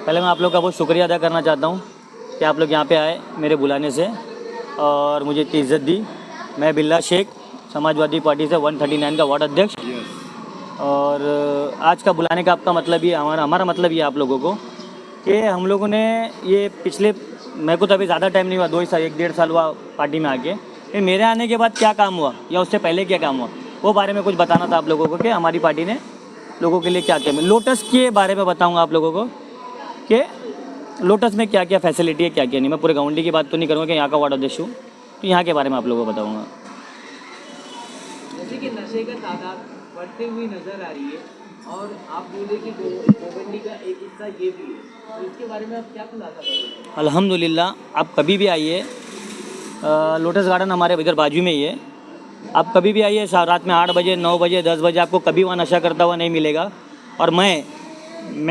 पहले मैं आप लोग का बहुत शुक्रिया अदा करना चाहता हूँ कि आप लोग यहाँ पे आए मेरे बुलाने से और मुझे इतनी इज़्ज़त दी। मैं बिल्ला शेख, समाजवादी पार्टी से 139 का वार्ड अध्यक्ष। और आज का बुलाने का आपका मतलब ये हमारा मतलब ये आप लोगों को कि हम लोगों ने ये पिछले, मेरे को तो अभी ज़्यादा टाइम नहीं हुआ, 2 साल 1-1.5 साल हुआ पार्टी में आके, फिर मेरे आने के बाद क्या काम हुआ या उससे पहले क्या काम हुआ वो बारे में कुछ बताना था आप लोगों को कि हमारी पार्टी ने लोगों के लिए क्या किया। मैं लोटस के बारे में बताऊँगा आप लोगों को कि लोटस में क्या क्या फैसिलिटी है, क्या क्या नहीं। मैं पूरे गवंडी की बात तो नहीं करूँगा कि यहाँ का वार्ड अध्यक्ष हूँ, तो यहाँ के बारे में आप लोगों को बताऊँगा। जैसे कि नशे का तादाद बढ़ती हुई नज़र आ रही है और आप बोले कि गवंडी का एक हिस्सा ये भी है, तो इसके बारे में आप क्या खुलासा करेंगे? अल्हम्दुलिल्लाह, आप कभी भी आइए, लोटस गार्डन हमारे इधर बाजू में ही है। आप कभी भी आइए, रात में 8 बजे 9 बजे 10 बजे आपको कभी वहाँ नशा करता हुआ नहीं मिलेगा। और मैं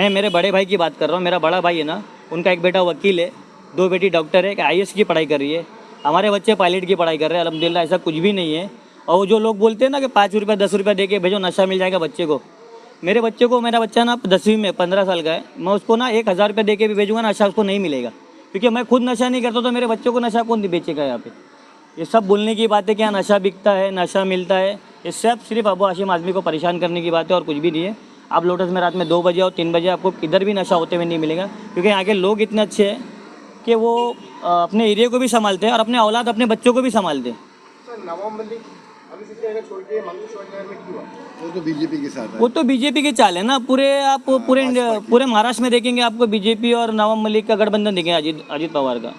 मेरे बड़े भाई की बात कर रहा हूँ। मेरा बड़ा भाई है ना, उनका एक बेटा वकील है, 2 बेटी डॉक्टर है, एक IAS की पढ़ाई कर रही है, हमारे बच्चे पायलट की पढ़ाई कर रहे हैं। अल्हम्दुलिल्लाह, ऐसा कुछ भी नहीं है। और जो लोग बोलते हैं ना कि 5 रुपये 10 रुपये दे के भेजो नशा मिल जाएगा बच्चे को, मेरे बच्चे को, मेरा बच्चा ना 10वीं में 15 साल का है, मैं उसको ना 1000 रुपये दे के भी भेजूँगा, नशा उसको नहीं मिलेगा। क्योंकि मैं खुद नशा नहीं करता तो मेरे बच्चों को नशा कौन बेचेगा यहाँ पे। ये सब बोलने की बात है कि यहाँ नशा बिकता है, नशा मिलता है, ये सब सिर्फ अबू हाशिम आज़मी को परेशान करने की बात है और कुछ भी नहीं है। आप लोटस में रात में 2 बजे और 3 बजे आपको किधर भी नशा होते हुए नहीं मिलेगा, क्योंकि यहाँ के लोग इतने अच्छे हैं कि वो अपने एरिया को भी संभालते हैं और अपने औलाद अपने बच्चों को भी संभालते हैं। वो तो बीजेपी के साथ है। वो तो बीजेपी के चाल है ना। पूरे महाराष्ट्र में देखेंगे आपको बीजेपी और नवाब मलिक का गठबंधन देखेंगे, अजीत पवार का।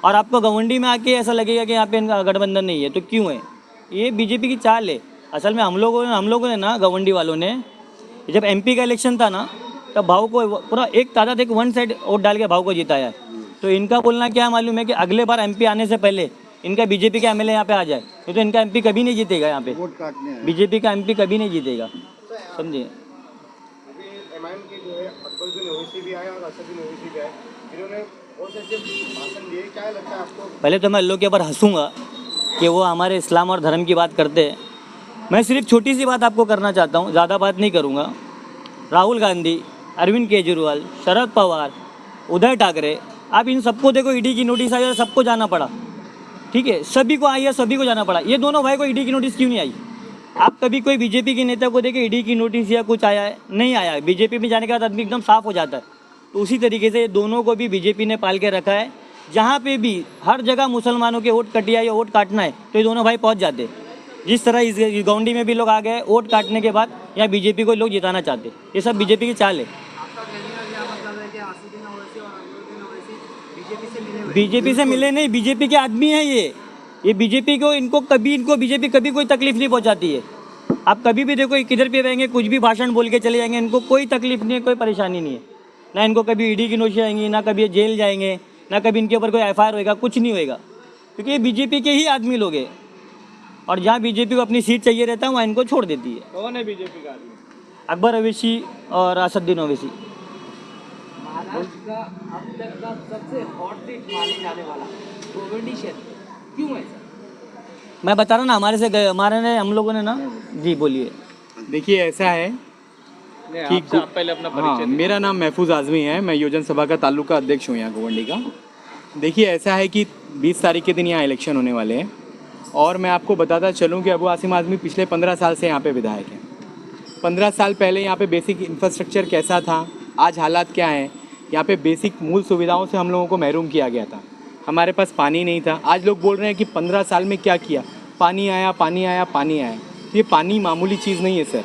और आपको गवंडी में आके ऐसा लगेगा कि यहाँ पे इनका गठबंधन नहीं है, तो क्यों है? ये बीजेपी की चाल है। असल में हम लोगों ने ना, गवंडी वालों ने, जब MP का इलेक्शन था ना, तब भाव को पूरा एक तादाद, एक 1 साइड वोट डाल के भाव को जिताया है। तो इनका बोलना क्या मालूम है कि अगले बार MP आने से पहले इनका बीजेपी का MLA यहाँ पे आ जाए, तो इनका MP कभी नहीं जीतेगा यहाँ पे। वोट काटने हैं। बीजेपी का MP कभी नहीं जीतेगा, समझिए। पहले तो मैं अल्लाह के ऊपर हंसूँगा कि वो हमारे इस्लाम और धर्म की बात करते हैं। मैं सिर्फ छोटी सी बात आपको करना चाहता हूँ, ज़्यादा बात नहीं करूँगा। राहुल गांधी, अरविंद केजरीवाल, शरद पवार, उद्धव ठाकरे, आप इन सबको देखो, ED की नोटिस आई और सबको जाना पड़ा, ठीक है, सभी को आई है, सभी को जाना पड़ा। ये दोनों भाई को ED की नोटिस क्यों नहीं आई? आप कभी कोई बीजेपी के नेता को देखे ED की नोटिस या कुछ आया है? नहीं आया है। बीजेपी में जाने के बाद आदमी एकदम साफ हो जाता है। तो उसी तरीके से दोनों को भी बीजेपी ने पाल के रखा है। जहाँ पे भी हर जगह मुसलमानों के वोट कटिया या वोट काटना है तो ये दोनों भाई पहुँच जाते। जिस तरह इस गौंडी में भी लोग आ गए वोट काटने के बाद, यहाँ बीजेपी को लोग जिताना चाहते। ये सब बीजेपी की चाल है। बीजेपी से मिले नहीं, बीजेपी के आदमी हैं ये बीजेपी को, इनको बीजेपी कभी कोई तकलीफ नहीं पहुंचाती है। आप कभी भी देखो किधर पे रहेंगे, कुछ भी भाषण बोल के चले जाएंगे, इनको कोई तकलीफ नहीं है, कोई परेशानी नहीं है। ना इनको कभी ED की नोटिस आएंगी, ना कभी ये जेल जाएंगे, ना कभी इनके ऊपर कोई FIR होएगा, कुछ नहीं होएगा, क्योंकि ये बीजेपी के ही आदमी लोग हैं। और जहाँ बीजेपी को अपनी सीट चाहिए रहता है वहाँ इनको छोड़ देती है। कौन है बीजेपी का आदमी? अकबर अवैसी और असदुद्दीन ओवैसी। महाराष्ट्र का अब तक का सबसे हॉट सीट माने जाने वाला गवंडी क्षेत्र क्यों है सर? मैं बता रहा ना, हम लोगों ने ना, जी बोलिए। देखिए, ऐसा है कि आप पहले अपना परिचय दीजिए। मेरा नाम महफूज आज़मी है, मैं योजन सभा का तालुका अध्यक्ष हूँ यहाँ गवंडी का। देखिए, ऐसा है कि 20 तारीख के दिन यहाँ इलेक्शन होने वाले हैं और मैं आपको बताता चलूँ कि अबू हाशिम आज़मी पिछले 15 साल से यहाँ पे विधायक हैं। 15 साल पहले यहाँ पे बेसिक इंफ्रास्ट्रक्चर कैसा था, आज हालात क्या हैं। यहाँ पे बेसिक मूल सुविधाओं से हम लोगों को महरूम किया गया था। हमारे पास पानी नहीं था। आज लोग बोल रहे हैं कि 15 साल में क्या किया, पानी आया पानी आया पानी आया। ये पानी मामूली चीज़ नहीं है सर।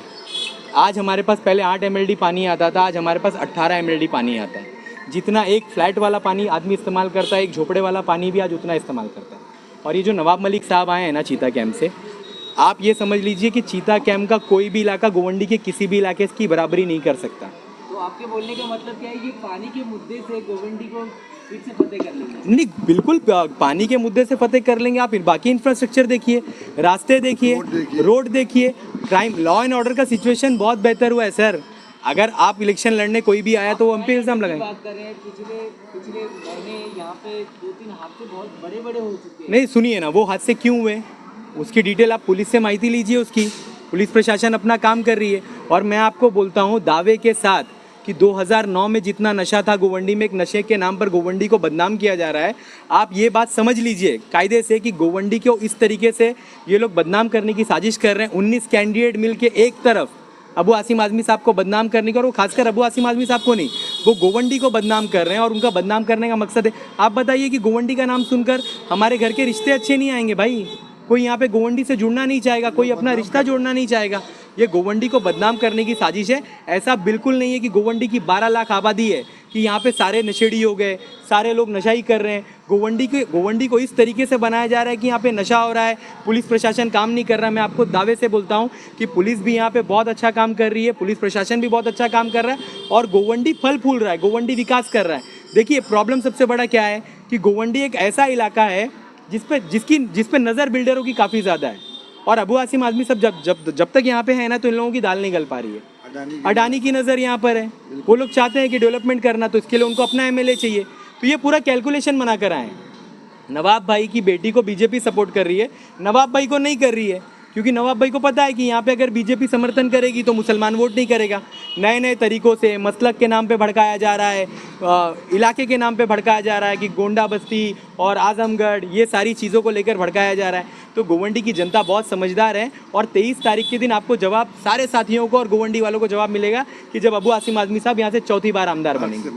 आज हमारे पास पहले 8 MLD पानी आता था, आज हमारे पास 18 MLD पानी आता है। जितना एक फ्लैट वाला पानी आदमी इस्तेमाल करता है, एक झोपड़े वाला पानी भी आज उतना इस्तेमाल करता है। और ये जो नवाब मलिक साहब आए हैं ना चीता कैंप से, आप ये समझ लीजिए कि चीता कैंप का कोई भी इलाका गवंडी के किसी भी इलाके की बराबरी नहीं कर सकता। तो आपके बोलने का मतलब क्या है कि पानी के मुद्दे से गवंडी को फिर से फतेह कर लेंगे? नहीं, बिल्कुल पानी के मुद्दे से फतेह कर लेंगे। आप बाकी इंफ्रास्ट्रक्चर देखिए, रास्ते देखिए, रोड देखिए, क्राइम लॉ एंड ऑर्डर का सिचुएशन बहुत बेहतर हुआ है सर। अगर आप इलेक्शन लड़ने कोई भी आया तो वो हम पे इल्ज़ाम लगाएंगे। बात करें पिछले महीने यहाँ पे 2-3 हादसे बहुत बड़े हो चुके हैं। नहीं, सुनिए ना, वो हादसे क्यों हुए उसकी डिटेल आप पुलिस से माहिती लीजिए। उसकी पुलिस प्रशासन अपना काम कर रही है। और मैं आपको बोलता हूँ दावे के साथ कि 2009 में जितना नशा था गोवंडी में, एक नशे के नाम पर गोवंडी को बदनाम किया जा रहा है। आप ये बात समझ लीजिए कायदे से कि गोवंडी को इस तरीके से ये लोग बदनाम करने की साजिश कर रहे हैं। 19 कैंडिडेट मिल के एक तरफ अबू आसिम आज़मी साहब को बदनाम करने का, और वो खासकर अबू आसिम आज़मी साहब को नहीं, वो गोवंडी को बदनाम कर रहे हैं और उनका बदनाम करने का मकसद है। आप बताइए कि गोवंडी का नाम सुनकर हमारे घर के रिश्ते अच्छे नहीं आएंगे भाई? कोई यहाँ पे गोवंडी से जुड़ना नहीं चाहेगा, कोई अपना रिश्ता जोड़ना नहीं चाहेगा। ये गोवंडी को बदनाम करने की साजिश है। ऐसा बिल्कुल नहीं है कि गोवंडी की 12 लाख आबादी है कि यहाँ पे सारे नशेड़ी हो गए, सारे लोग नशा ही कर रहे हैं। गोवंडी को इस तरीके से बनाया जा रहा है कि यहाँ पे नशा हो रहा है, पुलिस प्रशासन काम नहीं कर रहा है। मैं आपको दावे से बोलता हूँ कि पुलिस भी यहाँ पे बहुत अच्छा काम कर रही है, पुलिस प्रशासन भी बहुत अच्छा काम कर रहा है और गोवंडी फल फूल रहा है, गोवंडी विकास कर रहा है। देखिए प्रॉब्लम सबसे बड़ा क्या है कि गोवंडी एक ऐसा इलाका है जिस पे नज़र बिल्डरों की काफ़ी ज़्यादा है। और अबू आसिम आज़मी सब जब तक यहाँ पे है ना, तो इन लोगों की दाल नहीं गल पा रही है। अडानी की नज़र यहाँ पर है। वो लोग चाहते हैं कि डेवलपमेंट करना, तो इसके लिए उनको अपना एमएलए चाहिए। तो ये पूरा कैलकुलेशन बना कर आए। नवाब भाई की बेटी को बीजेपी सपोर्ट कर रही है, नवाब भाई को नहीं कर रही है, क्योंकि नवाब भाई को पता है कि यहाँ पे अगर बीजेपी समर्थन करेगी तो मुसलमान वोट नहीं करेगा। नए नए तरीक़ों से मसलक के नाम पे भड़काया जा रहा है, इलाके के नाम पे भड़काया जा रहा है कि गोंडा बस्ती और आजमगढ़, ये सारी चीज़ों को लेकर भड़काया जा रहा है। तो गोवंडी की जनता बहुत समझदार है और 23 तारीख के दिन आपको जवाब, सारे साथियों को और गोवंडी वालों को जवाब मिलेगा कि जब अबू आसिम आज़मी साहब यहाँ से चौथी बार आमदार बनेंगे।